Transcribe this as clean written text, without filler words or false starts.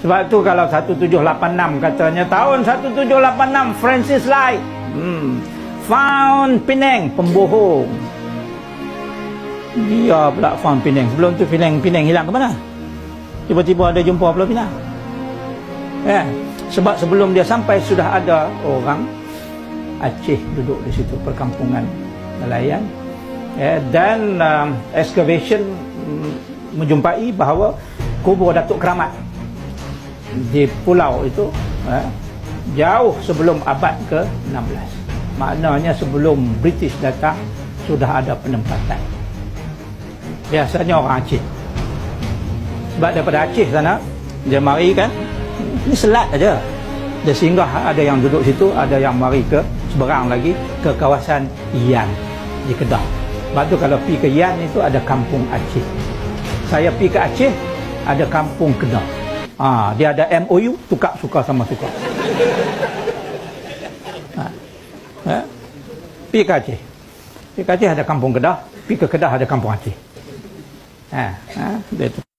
Sebab tu kalau 1786 katanya, tahun 1786 Francis Light found Penang, pembohong. Dia pula found Penang. Sebelum tu Penang hilang ke mana? Tiba-tiba ada jumpa Pulau Pinang. Sebab sebelum dia sampai sudah ada orang Aceh duduk di situ, perkampungan nelayan. Dan excavation menjumpai bahawa kubur Datuk Keramat di pulau itu jauh sebelum abad ke-16. Maknanya sebelum British datang sudah ada penempatan. Biasanya orang Aceh. Sebab daripada Aceh sana dia mari kan, ini selat aja. Dia singgah, ada yang duduk situ, ada yang mari ke seberang lagi ke kawasan Iyan di Kedah. Sebab tu kalau pergi ke Iyan itu ada kampung Aceh. Saya pergi ke Aceh, ada kampung Kedah. Dia ada MOU, tukar suka sama suka. Pergi ke Aceh. Pergi ke Aceh ada kampung Kedah, pergi ke Kedah ada kampung Aceh. Dia tu.